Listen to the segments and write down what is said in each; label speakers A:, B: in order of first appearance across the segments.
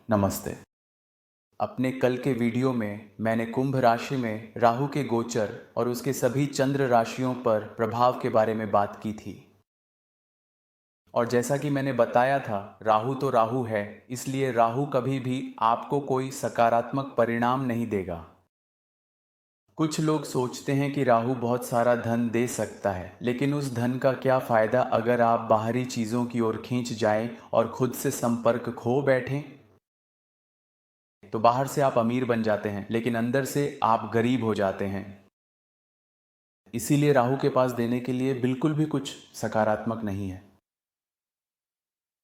A: नमस्ते। अपने कल के वीडियो में मैंने कुंभ राशि में राहु के गोचर और उसके सभी चंद्र राशियों पर प्रभाव के बारे में बात की थी। और जैसा कि मैंने बताया था, राहु तो राहु है, इसलिए राहु कभी भी आपको कोई सकारात्मक परिणाम नहीं देगा। कुछ लोग सोचते हैं कि राहु बहुत सारा धन दे सकता है, लेकिन उस धन का क्या फ़ायदा अगर आप बाहरी चीज़ों की ओर खींच जाएं और खुद से संपर्क खो बैठें। तो बाहर से आप अमीर बन जाते हैं, लेकिन अंदर से आप गरीब हो जाते हैं। इसीलिए राहु के पास देने के लिए बिल्कुल भी कुछ सकारात्मक नहीं है।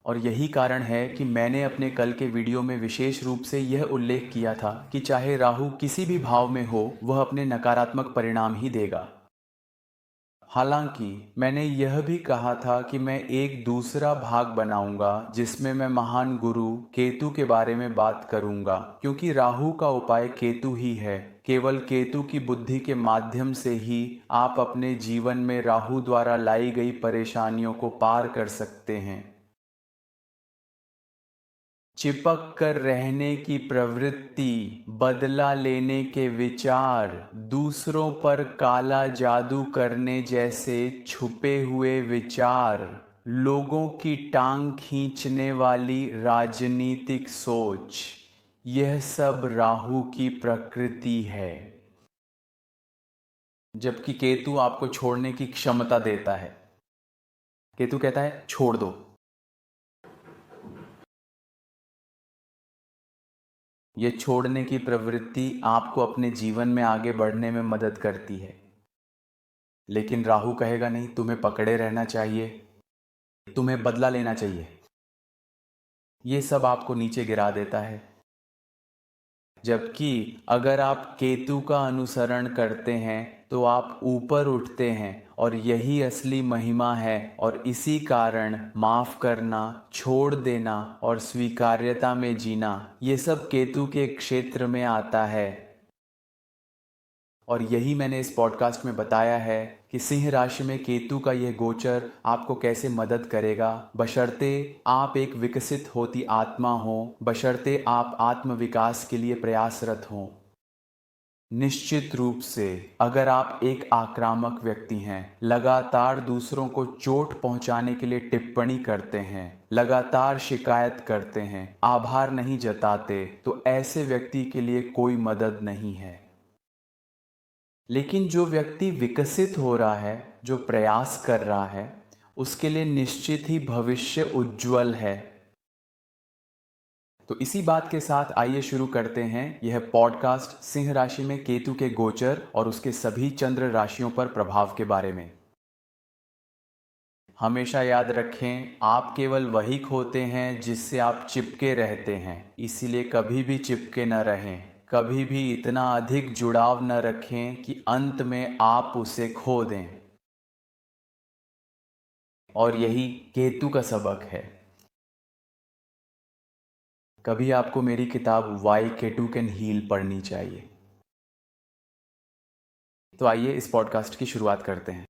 A: और यही कारण है कि मैंने अपने कल के वीडियो में विशेष रूप से यह उल्लेख किया था कि चाहे राहु किसी भी भाव में हो, वह अपने नकारात्मक परिणाम ही देगा। हालांकि मैंने यह भी कहा था कि मैं एक दूसरा भाग बनाऊंगा जिसमें मैं महान गुरु केतु के बारे में बात करूंगा, क्योंकि राहु का उपाय केतु ही है। केवल केतु की बुद्धि के माध्यम से ही आप अपने जीवन में राहु द्वारा लाई गई परेशानियों को पार कर सकते हैं। चिपक कर रहने की प्रवृत्ति, बदला लेने के विचार, दूसरों पर काला जादू करने जैसे छुपे हुए विचार, लोगों की टांग खींचने वाली राजनीतिक सोच, यह सब राहु की प्रकृति है। जबकि केतु आपको छोड़ने की क्षमता देता है। केतु कहता है छोड़ दो। ये छोड़ने की प्रवृत्ति आपको अपने जीवन में आगे बढ़ने में मदद करती है। लेकिन राहु कहेगा नहीं, तुम्हें पकड़े रहना चाहिए, तुम्हें बदला लेना चाहिए। ये सब आपको नीचे गिरा देता है। जबकि अगर आप केतु का अनुसरण करते हैं तो आप ऊपर उठते हैं, और यही असली महिमा है। और इसी कारण माफ़ करना, छोड़ देना और स्वीकार्यता में जीना, ये सब केतु के क्षेत्र में आता है। और यही मैंने इस पॉडकास्ट में बताया है कि सिंह राशि में केतु का यह गोचर आपको कैसे मदद करेगा, बशर्ते आप एक विकसित होती आत्मा हो, बशर्ते आप आत्म विकास के लिए प्रयासरत हों। निश्चित रूप से अगर आप एक आक्रामक व्यक्ति हैं, लगातार दूसरों को चोट पहुंचाने के लिए टिप्पणी करते हैं, लगातार शिकायत करते हैं, आभार नहीं जताते, तो ऐसे व्यक्ति के लिए कोई मदद नहीं है। लेकिन जो व्यक्ति विकसित हो रहा है, जो प्रयास कर रहा है, उसके लिए निश्चित ही भविष्य उज्जवल है। तो इसी बात के साथ आइए शुरू करते हैं यह पॉडकास्ट सिंह राशि में केतु के गोचर और उसके सभी चंद्र राशियों पर प्रभाव के बारे में। हमेशा याद रखें, आप केवल वही खोते हैं जिससे आप चिपके रहते हैं, इसीलिए कभी भी चिपके न रहें। कभी भी इतना अधिक जुड़ाव न रखें कि अंत में आप उसे खो दें। और यही केतु का सबक है। कभी आपको मेरी किताब वाई केतु कैन हील पढ़नी चाहिए। तो आइए इस पॉडकास्ट की शुरुआत करते हैं।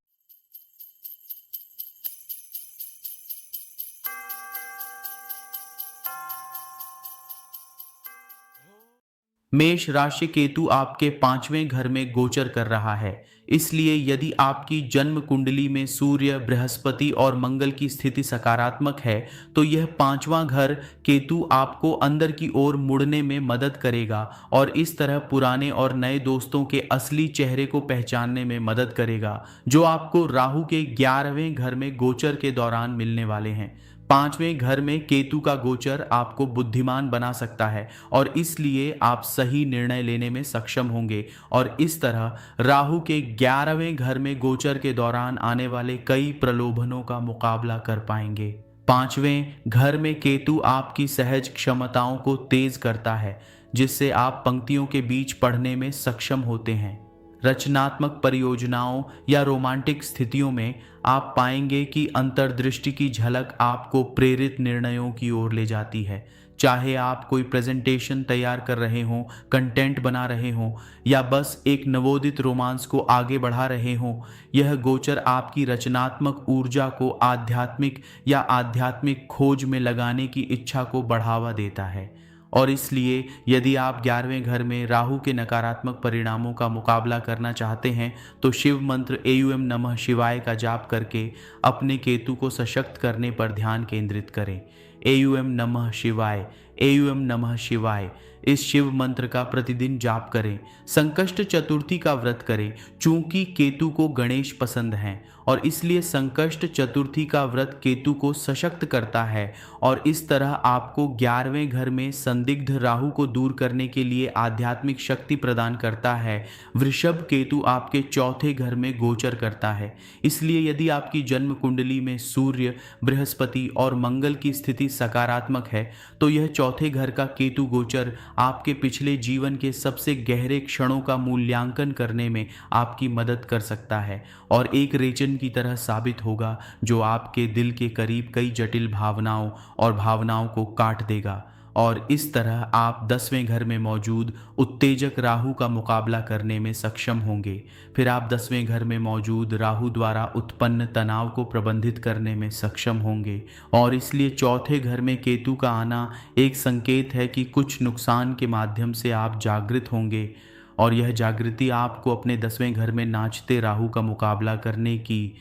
B: मेष राशि केतु आपके 5वें घर में गोचर कर रहा है। इसलिए यदि आपकी जन्म कुंडली में सूर्य, बृहस्पति और मंगल की स्थिति सकारात्मक है, तो यह 5वां घर केतु आपको अंदर की ओर मुड़ने में मदद करेगा और इस तरह पुराने और नए दोस्तों के असली चेहरे को पहचानने में मदद करेगा, जो आपको राहु के 11वें घर में गोचर के दौरान मिलने वाले हैं। 5वें घर में केतु का गोचर आपको बुद्धिमान बना सकता है और इसलिए आप सही निर्णय लेने में सक्षम होंगे, और इस तरह राहु के 11वें घर में गोचर के दौरान आने वाले कई प्रलोभनों का मुकाबला कर पाएंगे। 5वें घर में केतु आपकी सहज क्षमताओं को तेज करता है, जिससे आप पंक्तियों के बीच पढ़ने में सक्षम होते हैं। रचनात्मक परियोजनाओं या रोमांटिक स्थितियों में आप पाएंगे कि अंतर्दृष्टि की झलक आपको प्रेरित निर्णयों की ओर ले जाती है। चाहे आप कोई प्रेजेंटेशन तैयार कर रहे हों, कंटेंट बना रहे हों या बस एक नवोदित रोमांस को आगे बढ़ा रहे हों, यह गोचर आपकी रचनात्मक ऊर्जा को आध्यात्मिक खोज में लगाने की इच्छा को बढ़ावा देता है। और इसलिए यदि आप 11वें घर में राहु के नकारात्मक परिणामों का मुकाबला करना चाहते हैं तो शिव मंत्र एयूएम नमः शिवाय का जाप करके अपने केतु को सशक्त करने पर ध्यान केंद्रित करें। एयूएम नमः शिवाय, एयूएम नमः शिवाय, इस शिव मंत्र का प्रतिदिन जाप करें। संकष्ट चतुर्थी का व्रत करें। चूंकि केतु को गणेश पसंद हैं और इसलिए संकष्ट चतुर्थी का व्रत केतु को सशक्त करता है और इस तरह आपको 11वें घर में संदिग्ध राहु को दूर करने के लिए आध्यात्मिक शक्ति प्रदान करता है। वृषभ केतु आपके चौथे घर में गोचर करता है, इसलिए यदि आपकी जन्म कुंडली में सूर्य, बृहस्पति और मंगल की स्थिति सकारात्मक है तो यह चौथे घर का केतु गोचर आपके पिछले जीवन के सबसे गहरे क्षणों का मूल्यांकन करने में आपकी मदद कर सकता है और एक रेचन की तरह साबित होगा जो आपके दिल के करीब कई जटिल भावनाओं और भावनाओं को काट देगा और इस तरह आप 10वें घर में मौजूद उत्तेजक राहु का मुकाबला करने में सक्षम होंगे। फिर आप 10वें घर में मौजूद राहु द्वारा उत्पन्न तनाव को प्रबंधित करने में सक्षम होंगे और इसलिए चौथे घर में केतु का आना एक संकेत है कि कुछ नुकसान के माध्यम से आप जागृत होंगे और यह जागृति आपको अपने 10वें घर में नाचते राहु का मुकाबला करने की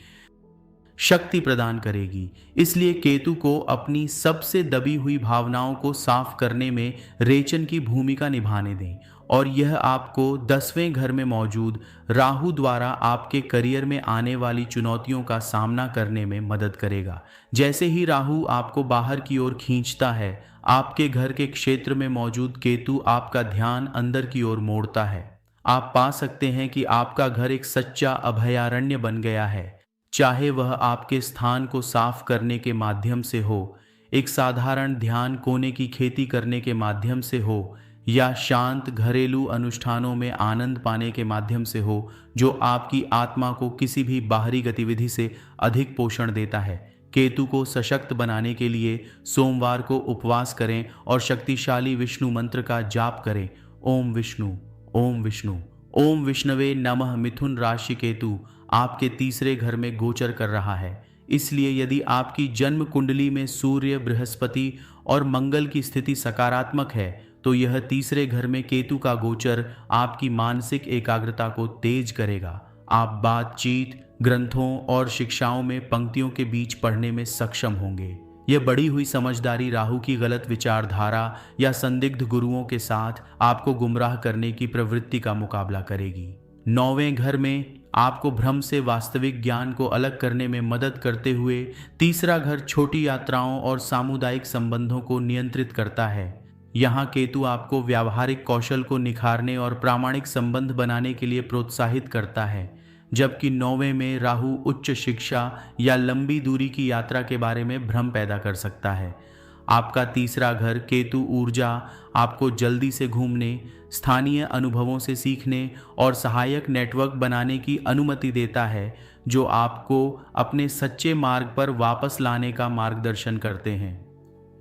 B: शक्ति प्रदान करेगी। इसलिए केतु को अपनी सबसे दबी हुई भावनाओं को साफ करने में रेचन की भूमिका निभाने दें और यह आपको 10वें घर में मौजूद राहु द्वारा आपके करियर में आने वाली चुनौतियों का सामना करने में मदद करेगा। जैसे ही राहु आपको बाहर की ओर खींचता है, आपके घर के क्षेत्र में मौजूद केतु आपका ध्यान अंदर की ओर मोड़ता है। आप पा सकते हैं कि आपका घर एक सच्चा अभयारण्य बन गया है, चाहे वह आपके स्थान को साफ करने के माध्यम से हो, एक साधारण ध्यान कोने की खेती करने के माध्यम से हो या शांत घरेलू अनुष्ठानों में आनंद पाने के माध्यम से हो, जो आपकी आत्मा को किसी भी बाहरी गतिविधि से अधिक पोषण देता है। केतु को सशक्त बनाने के लिए सोमवार को उपवास करें और शक्तिशाली विष्णु मंत्र का जाप करें। ओम विष्णु, ओम विष्णु, ओम विष्णवे नमः। मिथुन राशि केतु आपके तीसरे घर में गोचर कर रहा है, इसलिए यदि आपकी जन्म कुंडली में सूर्य, बृहस्पति और मंगल की स्थिति सकारात्मक है तो यह तीसरे घर में केतु का गोचर आपकी मानसिक एकाग्रता को तेज करेगा। आप बातचीत, ग्रंथों और शिक्षाओं में पंक्तियों के बीच पढ़ने में सक्षम होंगे। यह बढ़ी हुई समझदारी राहु की गलत विचारधारा या संदिग्ध गुरुओं के साथ आपको गुमराह करने की प्रवृत्ति का मुकाबला करेगी। 9वें घर में आपको भ्रम से वास्तविक ज्ञान को अलग करने में मदद करते हुए तीसरा घर छोटी यात्राओं और सामुदायिक संबंधों को नियंत्रित करता है। यहाँ केतु आपको व्यावहारिक कौशल को निखारने और प्रामाणिक संबंध बनाने के लिए प्रोत्साहित करता है, जबकि 9वें में राहु उच्च शिक्षा या लंबी दूरी की यात्रा के बारे में भ्रम पैदा कर सकता है। आपका तीसरा घर केतु ऊर्जा आपको जल्दी से घूमने, स्थानीय अनुभवों से सीखने और सहायक नेटवर्क बनाने की अनुमति देता है, जो आपको अपने सच्चे मार्ग पर वापस लाने का मार्गदर्शन करते हैं।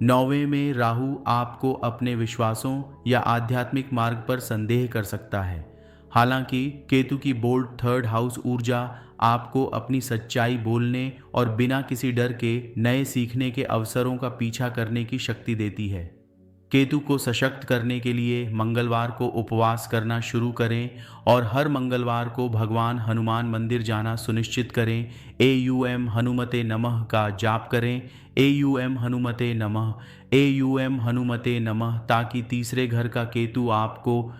B: 9वें में राहु आपको अपने विश्वासों या आध्यात्मिक मार्ग पर संदेह कर सकता है। हालांकि केतु की बोल्ड थर्ड हाउस ऊर्जा आपको अपनी सच्चाई बोलने और बिना किसी डर के नए सीखने के अवसरों का पीछा करने की शक्ति देती है। केतु को सशक्त करने के लिए मंगलवार को उपवास करना शुरू करें और हर मंगलवार को भगवान हनुमान मंदिर जाना सुनिश्चित करें। एयूएम हनुमते नमः का जाप करें। एयूएम हनुमते नमः, एयूएम हनुमते नमः, ताकि तीसरे घर का केतु आपको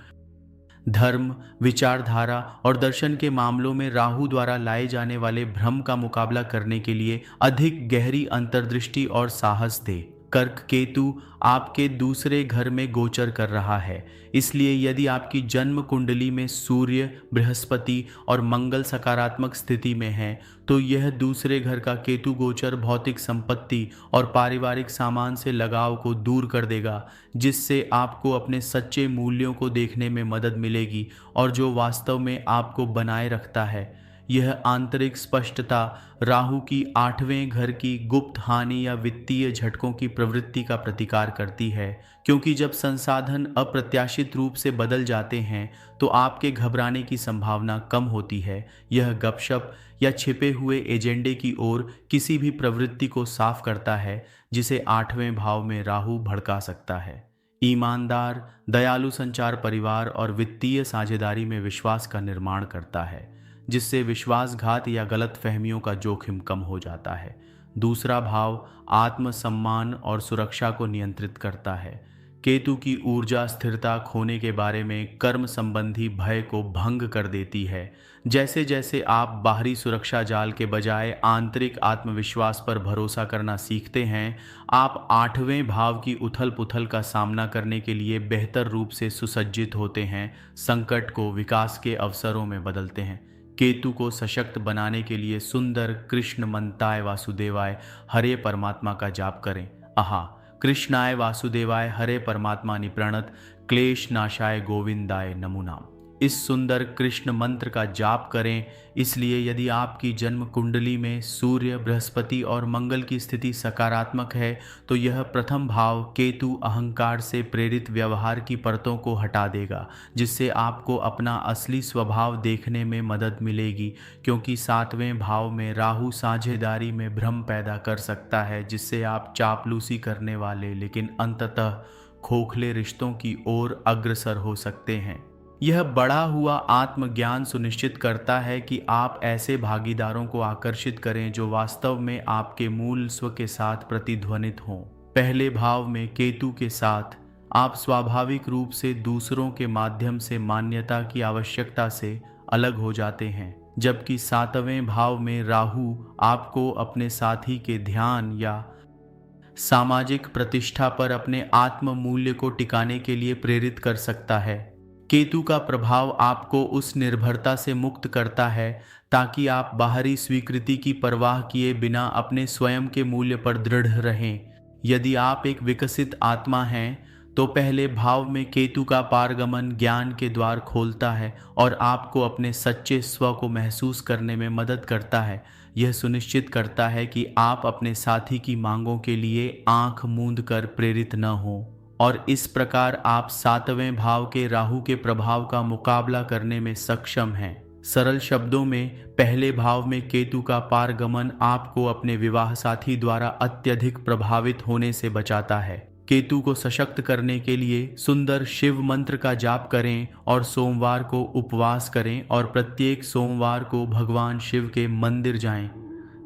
B: धर्म, विचारधारा और दर्शन के मामलों में राहु द्वारा लाए जाने वाले भ्रम का मुकाबला करने के लिए अधिक गहरी अंतर्दृष्टि और साहस दे। कर्क केतु आपके दूसरे घर में गोचर कर रहा है, इसलिए यदि आपकी जन्म कुंडली में सूर्य, बृहस्पति और मंगल सकारात्मक स्थिति में हैं, तो यह दूसरे घर का केतु गोचर भौतिक संपत्ति और पारिवारिक सामान से लगाव को दूर कर देगा, जिससे आपको अपने सच्चे मूल्यों को देखने में मदद मिलेगी और जो वास्तव में आपको बनाए रखता है। यह आंतरिक स्पष्टता राहु की 8वें घर की गुप्त हानि या वित्तीय झटकों की प्रवृत्ति का प्रतिकार करती है, क्योंकि जब संसाधन अप्रत्याशित रूप से बदल जाते हैं तो आपके घबराने की संभावना कम होती है। यह गपशप या छिपे हुए एजेंडे की ओर किसी भी प्रवृत्ति को साफ करता है जिसे 8वें भाव में राहु भड़का सकता है। ईमानदार, दयालु संचार परिवार और वित्तीय साझेदारी में विश्वास का निर्माण करता है, जिससे विश्वासघात या गलत फहमियों का जोखिम कम हो जाता है। दूसरा भाव आत्मसम्मान और सुरक्षा को नियंत्रित करता है। केतु की ऊर्जा स्थिरता खोने के बारे में कर्म संबंधी भय को भंग कर देती है। जैसे जैसे आप बाहरी सुरक्षा जाल के बजाय आंतरिक आत्मविश्वास पर भरोसा करना सीखते हैं, आप 8वें भाव की उथल पुथल का सामना करने के लिए बेहतर रूप से सुसज्जित होते हैं, संकट को विकास के अवसरों में बदलते हैं। केतु को सशक्त बनाने के लिए सुंदर कृष्ण मंताय वासुदेवाय हरे परमात्मा का जाप करें। आहा, कृष्णाय वासुदेवाय हरे परमात्मा प्रणत क्लेश नाशाय गोविंदाय नमो नाम। इस सुंदर कृष्ण मंत्र का जाप करें। इसलिए यदि आपकी जन्म कुंडली में सूर्य, बृहस्पति और मंगल की स्थिति सकारात्मक है तो यह प्रथम भाव केतु अहंकार से प्रेरित व्यवहार की परतों को हटा देगा, जिससे आपको अपना असली स्वभाव देखने में मदद मिलेगी। क्योंकि 7वें भाव में राहु साझेदारी में भ्रम पैदा कर सकता है, जिससे आप चापलूसी करने वाले लेकिन अंततः खोखले रिश्तों की ओर अग्रसर हो सकते हैं। यह बढ़ा हुआ आत्मज्ञान सुनिश्चित करता है कि आप ऐसे भागीदारों को आकर्षित करें जो वास्तव में आपके मूल स्व के साथ प्रतिध्वनित हों। पहले भाव में केतु के साथ आप स्वाभाविक रूप से दूसरों के माध्यम से मान्यता की आवश्यकता से अलग हो जाते हैं, जबकि 7वें भाव में राहु आपको अपने साथी के ध्यान या सामाजिक प्रतिष्ठा पर अपने आत्म मूल्य को टिकाने के लिए प्रेरित कर सकता है। केतु का प्रभाव आपको उस निर्भरता से मुक्त करता है ताकि आप बाहरी स्वीकृति की परवाह किए बिना अपने स्वयं के मूल्य पर दृढ़ रहें। यदि आप एक विकसित आत्मा हैं तो पहले भाव में केतु का पारगमन ज्ञान के द्वार खोलता है और आपको अपने सच्चे स्व को महसूस करने में मदद करता है। यह सुनिश्चित करता है कि आप अपने साथी की मांगों के लिए आंख मूंद कर प्रेरित न हों और इस प्रकार आप 7वें भाव के राहु के प्रभाव का मुकाबला करने में सक्षम हैं। सरल शब्दों में, पहले भाव में केतु का पारगमन आपको अपने विवाह साथी द्वारा अत्यधिक प्रभावित होने से बचाता है। केतु को सशक्त करने के लिए सुंदर शिव मंत्र का जाप करें और सोमवार को उपवास करें और प्रत्येक सोमवार को भगवान शिव के मंदिर जाएं।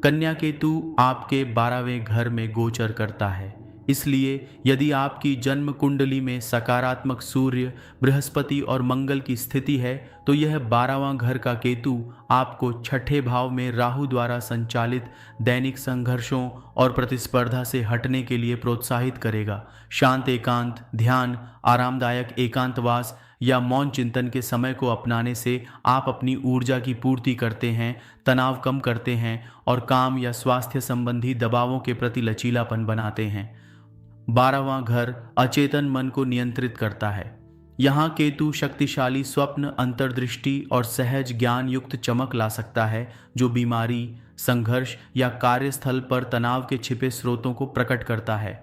B: कन्या केतु आपके 12वें घर में गोचर करता है, इसलिए यदि आपकी जन्म कुंडली में सकारात्मक सूर्य, बृहस्पति और मंगल की स्थिति है तो यह 12वां घर का केतु आपको 6ठे भाव में राहु द्वारा संचालित दैनिक संघर्षों और प्रतिस्पर्धा से हटने के लिए प्रोत्साहित करेगा। शांत एकांत, ध्यान, आरामदायक एकांतवास या मौन चिंतन के समय को अपनाने से आप अपनी ऊर्जा की पूर्ति करते हैं, तनाव कम करते हैं और काम या स्वास्थ्य संबंधी दबावों के प्रति लचीलापन बनाते हैं। 12वां घर अचेतन मन को नियंत्रित करता है। यहाँ केतु शक्तिशाली स्वप्न, अंतर्दृष्टि और सहज ज्ञान युक्त चमक ला सकता है, जो बीमारी, संघर्ष या कार्यस्थल पर तनाव के छिपे स्रोतों को प्रकट करता है।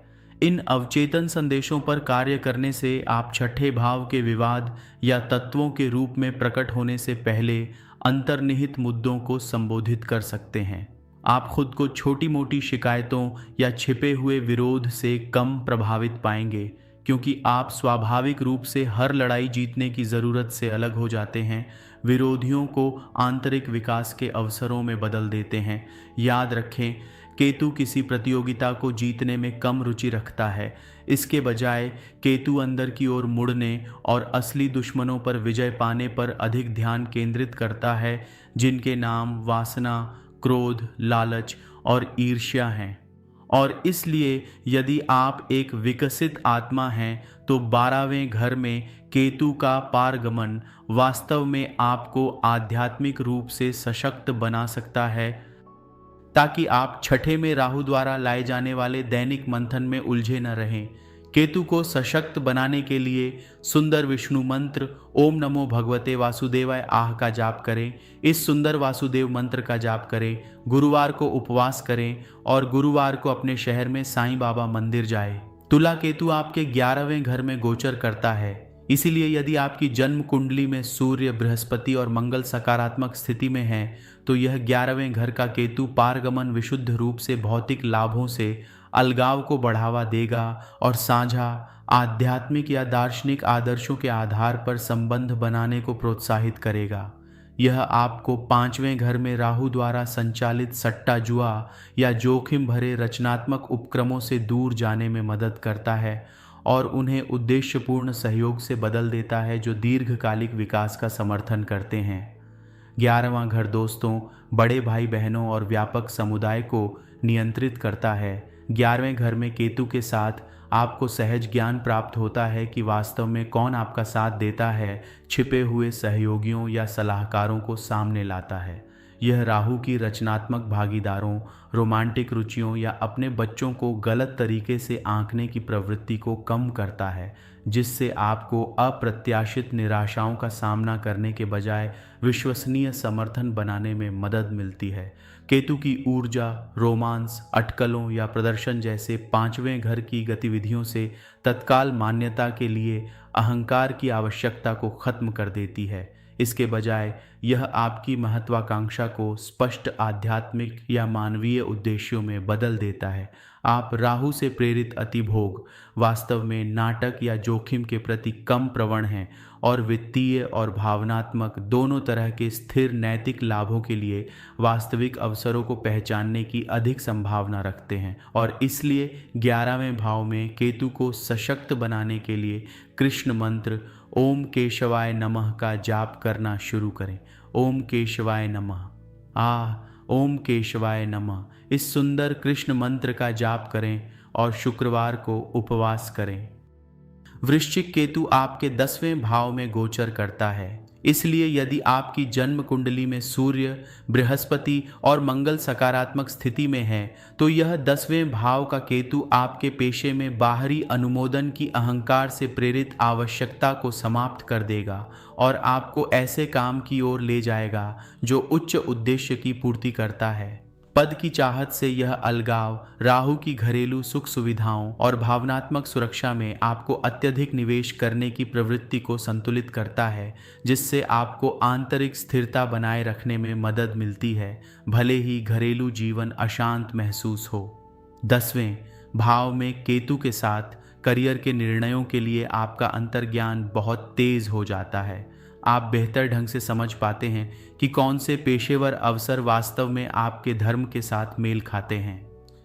B: इन अवचेतन संदेशों पर कार्य करने से आप 6ठे भाव के विवाद या तत्वों के रूप में प्रकट होने से पहले अंतर्निहित मुद्दों को संबोधित कर सकते हैं। आप खुद को छोटी मोटी शिकायतों या छिपे हुए विरोध से कम प्रभावित पाएंगे, क्योंकि आप स्वाभाविक रूप से हर लड़ाई जीतने की ज़रूरत से अलग हो जाते हैं, विरोधियों को आंतरिक विकास के अवसरों में बदल देते हैं। याद रखें, केतु किसी प्रतियोगिता को जीतने में कम रुचि रखता है। इसके बजाय केतु अंदर की ओर मुड़ने और असली दुश्मनों पर विजय पाने पर अधिक ध्यान केंद्रित करता है, जिनके नाम वासना, क्रोध, लालच और ईर्ष्या हैं। और इसलिए यदि आप एक विकसित आत्मा हैं तो 12वें घर में केतु का पारगमन वास्तव में आपको आध्यात्मिक रूप से सशक्त बना सकता है, ताकि आप 6ठे में राहु द्वारा लाए जाने वाले दैनिक मंथन में उलझे न रहें। केतु को सशक्त बनाने के लिए सुंदर विष्णु मंत्र ओम नमो भगवते वासुदेवाय आह का जाप करें। इस सुंदर वासुदेव मंत्र का जाप करें। गुरुवार को उपवास करें और गुरुवार को अपने शहर में साईं बाबा मंदिर जाए। तुला केतु आपके 11वें घर में गोचर करता है, इसीलिए यदि आपकी जन्म कुंडली में सूर्य, बृहस्पति और मंगल सकारात्मक स्थिति में है तो यह 11वें घर का केतु पारगमन विशुद्ध रूप से भौतिक लाभों से अलगाव को बढ़ावा देगा और साझा आध्यात्मिक या दार्शनिक आदर्शों के आधार पर संबंध बनाने को प्रोत्साहित करेगा। यह आपको पांचवें घर में राहु द्वारा संचालित सट्टा जुआ या जोखिम भरे रचनात्मक उपक्रमों से दूर जाने में मदद करता है और उन्हें उद्देश्यपूर्ण सहयोग से बदल देता है जो दीर्घकालिक विकास का समर्थन करते हैं। 11वां घर दोस्तों, बड़े भाई बहनों और व्यापक समुदाय को नियंत्रित करता है। 11वें घर में केतु के साथ आपको सहज ज्ञान प्राप्त होता है कि वास्तव में कौन आपका साथ देता है, छिपे हुए सहयोगियों या सलाहकारों को सामने लाता है। यह राहु की रचनात्मक भागीदारों, रोमांटिक रुचियों या अपने बच्चों को गलत तरीके से आंकने की प्रवृत्ति को कम करता है, जिससे आपको अप्रत्याशित निराशाओं का सामना करने के बजाय विश्वसनीय समर्थन बनाने में मदद मिलती है। केतु की ऊर्जा रोमांस, अटकलों या प्रदर्शन जैसे पांचवें घर की गतिविधियों से तत्काल मान्यता के लिए अहंकार की आवश्यकता को खत्म कर देती है। इसके बजाय यह आपकी महत्वाकांक्षा को स्पष्ट आध्यात्मिक या मानवीय उद्देश्यों में बदल देता है। आप राहु से प्रेरित अतिभोग, वास्तव में नाटक या जोखिम के प्रति कम प्रवण हैं और वित्तीय और भावनात्मक दोनों तरह के स्थिर नैतिक लाभों के लिए वास्तविक अवसरों को पहचानने की अधिक संभावना रखते हैं और इसलिए 11वें भाव में केतु को सशक्त बनाने के लिए कृष्ण मंत्र ओम केशवाय नमः का जाप करना शुरू करें। ओम केशवाय नमः। ओम केशवाय नमः इस सुंदर कृष्ण मंत्र का जाप करें और शुक्रवार को उपवास करें। वृश्चिक केतु आपके 10वें भाव में गोचर करता है, इसलिए यदि आपकी जन्म कुंडली में सूर्य, बृहस्पति और मंगल सकारात्मक स्थिति में है तो यह 10वें भाव का केतु आपके पेशे में बाहरी अनुमोदन की अहंकार से प्रेरित आवश्यकता को समाप्त कर देगा और आपको ऐसे काम की ओर ले जाएगा जो उच्च उद्देश्य की पूर्ति करता है। पद की चाहत से यह अलगाव राहु की घरेलू सुख सुविधाओं और भावनात्मक सुरक्षा में आपको अत्यधिक निवेश करने की प्रवृत्ति को संतुलित करता है, जिससे आपको आंतरिक स्थिरता बनाए रखने में मदद मिलती है, भले ही घरेलू जीवन अशांत महसूस हो। 10वें भाव में केतु के साथ करियर के निर्णयों के लिए आपका अंतर्ज्ञान बहुत तेज हो जाता है। आप बेहतर ढंग से समझ पाते हैं कि कौन से पेशेवर अवसर वास्तव में आपके धर्म के साथ मेल खाते हैं।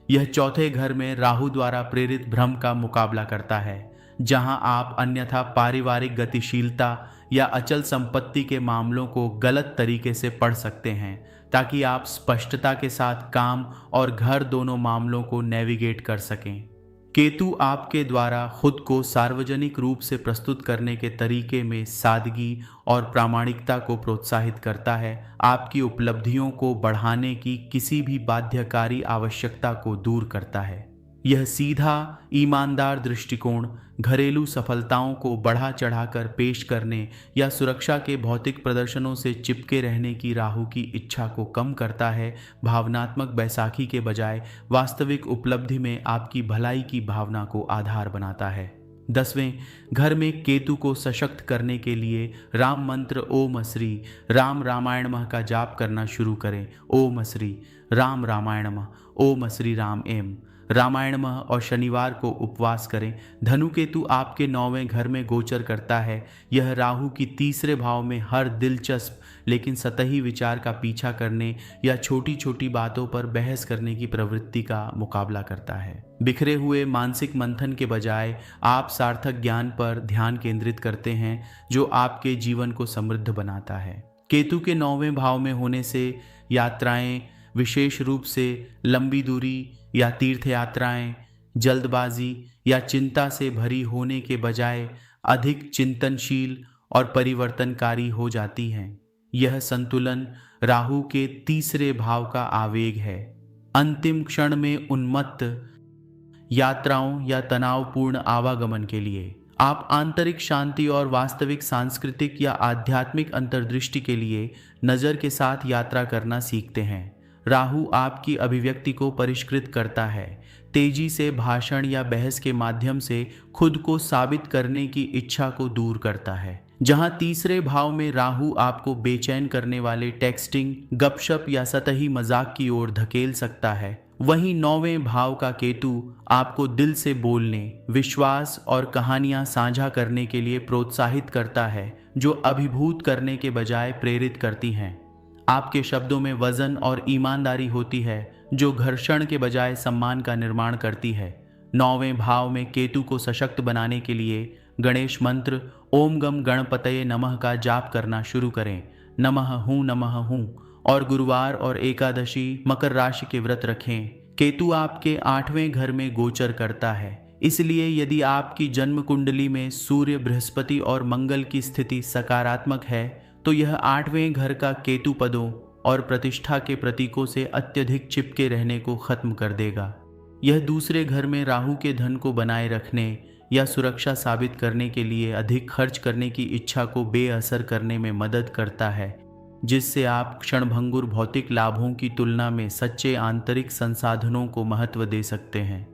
B: यह चौथे घर में राहु द्वारा प्रेरित भ्रम का मुकाबला करता है, जहां आप अन्यथा पारिवारिक गतिशीलता या अचल संपत्ति के मामलों को गलत तरीके से पढ़ सकते हैं, ताकि आप स्पष्टता के साथ काम और घर दोनों मामलों को नेविगेट कर सकें। केतु आपके द्वारा खुद को सार्वजनिक रूप से प्रस्तुत करने के तरीके में सादगी और प्रामाणिकता को प्रोत्साहित करता है, आपकी उपलब्धियों को बढ़ाने की किसी भी बाध्यकारी आवश्यकता को दूर करता है। यह सीधा, ईमानदार दृष्टिकोण घरेलू सफलताओं को बढ़ा चढ़ाकर पेश करने या सुरक्षा के भौतिक प्रदर्शनों से चिपके रहने की राहु की इच्छा को कम करता है। भावनात्मक बैसाखी के बजाय वास्तविक उपलब्धि में आपकी भलाई की भावना को आधार बनाता है। 10वें घर में केतु को सशक्त करने के लिए राम मंत्र ओम श्री राम रामायणमः का जाप करना शुरू करें। ओम श्री राम रामायणमः, ओम श्री राम एम रामायणमः और शनिवार को उपवास करें। धनु केतु आपके 9वें घर में गोचर करता है। यह राहु की तीसरे भाव में हर दिलचस्प लेकिन सतही विचार का पीछा करने या छोटी छोटी बातों पर बहस करने की प्रवृत्ति का मुकाबला करता है। बिखरे हुए मानसिक मंथन के बजाय आप सार्थक ज्ञान पर ध्यान केंद्रित करते हैं, जो आपके जीवन को समृद्ध बनाता है। केतु के 9वें भाव में होने से यात्राएं, विशेष रूप से लंबी दूरी या तीर्थ यात्राएं, जल्दबाजी या चिंता से भरी होने के बजाय अधिक चिंतनशील और परिवर्तनकारी हो जाती हैं। यह संतुलन राहु के तीसरे भाव का आवेग है। अंतिम क्षण में उन्मत्त यात्राओं या तनावपूर्ण आवागमन के लिए आप आंतरिक शांति और वास्तविक सांस्कृतिक या आध्यात्मिक अंतर्दृष्टि के लिए नज़र के साथ यात्रा करना सीखते हैं। राहु आपकी अभिव्यक्ति को परिष्कृत करता है, तेजी से भाषण या बहस के माध्यम से खुद को साबित करने की इच्छा को दूर करता है। जहां तीसरे भाव में राहु आपको बेचैन करने वाले टेक्स्टिंग, गपशप या सतही मजाक की ओर धकेल सकता है, वहीं 9वें भाव का केतु आपको दिल से बोलने, विश्वास और कहानियां साझा करने के लिए प्रोत्साहित करता है, जो अभिभूत करने के बजाय प्रेरित करती हैं। आपके शब्दों में वजन और ईमानदारी होती है, जो घर्षण के बजाय सम्मान का निर्माण करती है। 9वें भाव में केतु को सशक्त बनाने के लिए गणेश मंत्र ओम गम गणपतये नमः का जाप करना शुरू करें। नमः हूँ और गुरुवार और एकादशी मकर राशि के व्रत रखें। केतु आपके 8वें घर में गोचर करता है, इसलिए यदि आपकी जन्म कुंडली में सूर्य, बृहस्पति और मंगल की स्थिति सकारात्मक है तो यह 8वें घर का केतु पदों और प्रतिष्ठा के प्रतीकों से अत्यधिक चिपके रहने को खत्म कर देगा। यह दूसरे घर में राहु के धन को बनाए रखने या सुरक्षा साबित करने के लिए अधिक खर्च करने की इच्छा को बेअसर करने में मदद करता है, जिससे आप क्षणभंगुर भौतिक लाभों की तुलना में सच्चे आंतरिक संसाधनों को महत्व दे सकते हैं।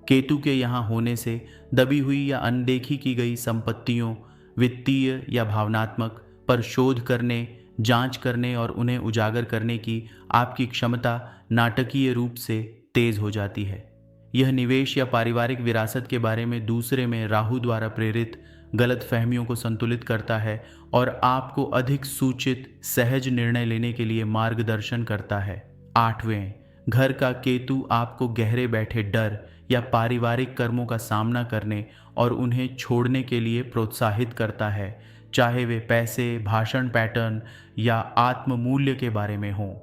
B: केतु के यहाँ होने से दबी हुई या अनदेखी की गई संपत्तियों, वित्तीय या भावनात्मक, पर शोध करने, जांच करने और उन्हें उजागर करने की आपकी क्षमता नाटकीय रूप से तेज हो जाती है। यह निवेश या पारिवारिक विरासत के बारे में दूसरे में राहु द्वारा प्रेरित गलत फहमियों को संतुलित करता है और आपको अधिक सूचित, सहज निर्णय लेने के लिए मार्गदर्शन करता है। 8वें घर का केतु आपको गहरे बैठे डर या पारिवारिक कर्मों का सामना करने और उन्हें छोड़ने के लिए प्रोत्साहित करता है, चाहे वे पैसे, भाषण पैटर्न या आत्म मूल्य के बारे में हों।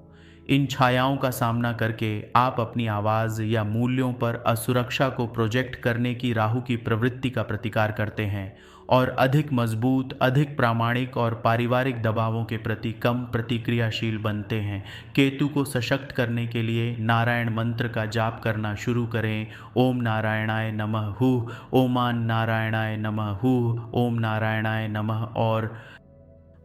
B: इन छायाओं का सामना करके आप अपनी आवाज़ या मूल्यों पर असुरक्षा को प्रोजेक्ट करने की राहु की प्रवृत्ति का प्रतिकार करते हैं और अधिक मजबूत, अधिक प्रामाणिक और पारिवारिक दबावों के प्रति कम प्रतिक्रियाशील बनते हैं। केतु को सशक्त करने के लिए नारायण मंत्र का जाप करना शुरू करें। ओम नारायणाय नमः हु, ओमान नारायणाय नमः हु, ओम नारायणाय नमः। और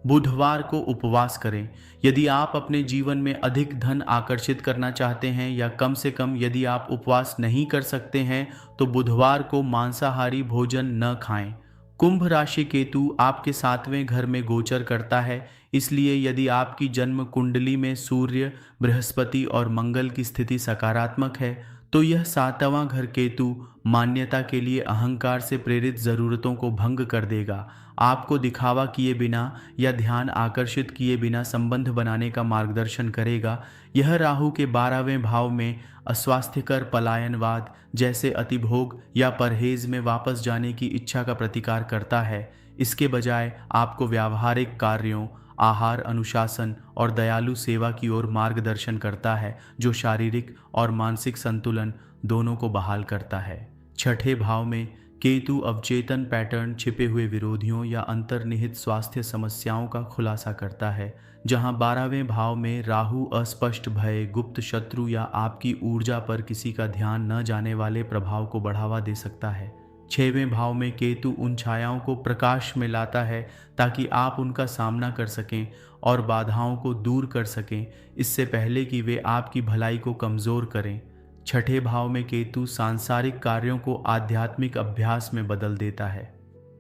B: बुधवार को उपवास करें। यदि आप अपने जीवन में अधिक धन आकर्षित करना चाहते हैं या कम से कम यदि आप उपवास नहीं कर सकते हैं तो बुधवार को मांसाहारी भोजन न खाएं। कुंभ राशि केतु आपके 7वें घर में गोचर करता है, इसलिए यदि आपकी जन्म कुंडली में सूर्य, बृहस्पति और मंगल की स्थिति सकारात्मक है तो यह 7वां घर केतु मान्यता के लिए अहंकार से प्रेरित जरूरतों को भंग कर देगा। आपको दिखावा किए बिना या ध्यान आकर्षित किए बिना संबंध बनाने का मार्गदर्शन करेगा। यह राहु के 12वें भाव में अस्वास्थ्यकर पलायनवाद जैसे अतिभोग या परहेज में वापस जाने की इच्छा का प्रतिकार करता है। इसके बजाय आपको व्यावहारिक कार्यों, आहार अनुशासन और दयालु सेवा की ओर मार्गदर्शन करता है, जो शारीरिक और मानसिक संतुलन दोनों को बहाल करता है। 6ठे भाव में केतु अवचेतन पैटर्न, छिपे हुए विरोधियों या अंतर्निहित स्वास्थ्य समस्याओं का खुलासा करता है, जहां 12वें भाव में राहु अस्पष्ट भय, गुप्त शत्रु या आपकी ऊर्जा पर किसी का ध्यान न जाने वाले प्रभाव को बढ़ावा दे सकता है। 6वें भाव में केतु उन छायाओं को प्रकाश में लाता है ताकि आप उनका सामना कर सकें और बाधाओं को दूर कर सकें, इससे पहले कि वे आपकी भलाई को कमज़ोर करें। 6ठे भाव में केतु सांसारिक कार्यों को आध्यात्मिक अभ्यास में बदल देता है।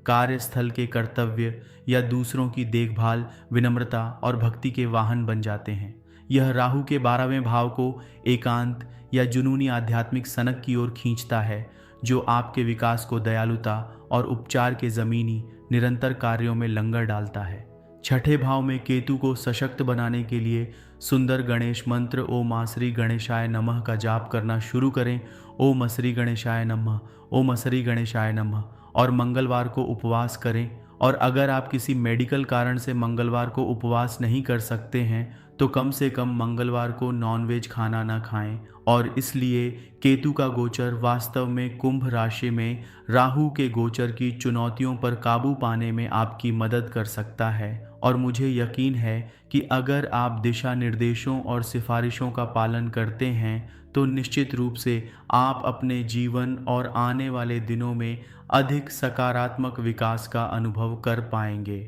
B: कार्यस्थल के कर्तव्य या दूसरों की देखभाल, विनम्रता और भक्ति के वाहन बन जाते हैं। यह राहु के 12वें भाव को एकांत या जुनूनी आध्यात्मिक सनक की ओर खींचता है, जो आपके विकास को दयालुता और उपचार के ज़मीनी निरंतर कार्यों में लंगर डालता है। 6ठे भाव में केतु को सशक्त बनाने के लिए सुंदर गणेश मंत्र ओम आसरी गणेशाय नमः का जाप करना शुरू करें। ओम असरी गणेशाय नमः, ओम असरी गणेशाय नमः। और मंगलवार को उपवास करें। और अगर आप किसी मेडिकल कारण से मंगलवार को उपवास नहीं कर सकते हैं तो कम से कम मंगलवार को नॉनवेज खाना ना खाएं। और इसलिए केतु का गोचर वास्तव में कुंभ राशि में राहु के गोचर की चुनौतियों पर काबू पाने में आपकी मदद कर सकता है। और मुझे यकीन है कि अगर आप दिशा निर्देशों और सिफारिशों का पालन करते हैं तो निश्चित रूप से आप अपने जीवन और आने वाले दिनों में अधिक सकारात्मक विकास का अनुभव कर पाएंगे।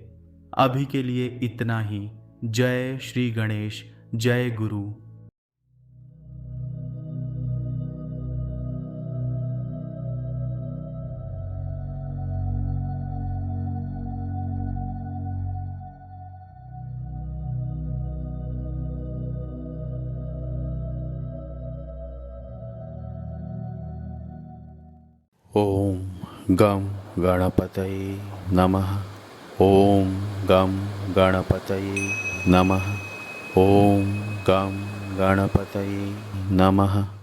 B: अभी के लिए इतना ही। जय श्री गणेश, जय गुरु।
C: ओम गम गणपतये नमः। ओम गम गणपतये नमः। ओम गम गणपतये नमः।